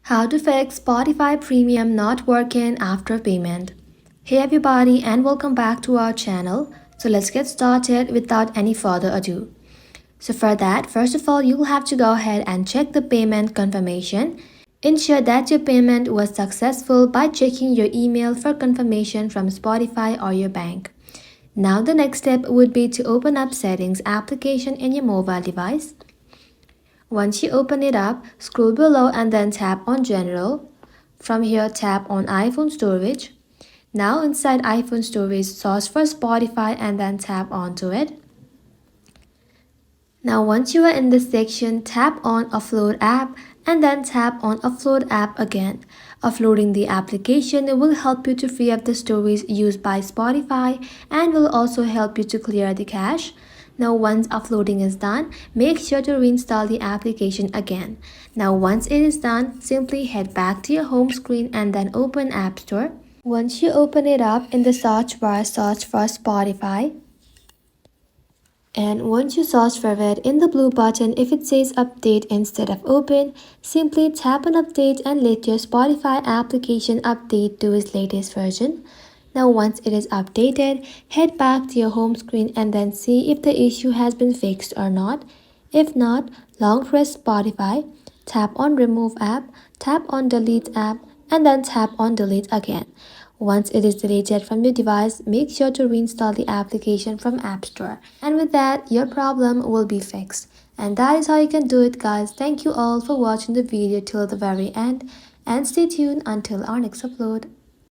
How to fix Spotify Premium not working after payment. Hey everybody and welcome back to our channel. So let's get started without any further ado. So for that, first of all, you'll have to go ahead and check the payment confirmation. Ensure that your payment was successful by checking your email for confirmation from Spotify or your bank. Now the next step would be to open up Settings application in your mobile device. Once you open it up, scroll below and then tap on General. From here, tap on iPhone Storage. Now inside iPhone Storage, search for Spotify and then tap onto it. Now once you are in this section, tap on Upload App and then tap on Upload App again. Uploading the application will help you to free up the stories used by Spotify and will also help you to clear the cache. Now once uploading is done, make sure to reinstall the application again. Now once it is done, simply head back to your home screen and then open App Store. Once you open it up, in the search bar, search for Spotify. And once you search for it, in the blue button, if it says update instead of open, simply tap on update and let your Spotify application update to its latest version. Now once it is updated, head back to your home screen and then see if the issue has been fixed or not. If not, long press Spotify, tap on remove app, tap on delete app, and then tap on delete again. Once it is deleted from your device, make sure to reinstall the application from App Store. And with that, your problem will be fixed. And that is how you can do it, guys. Thank you all for watching the video till the very end. And stay tuned until our next upload.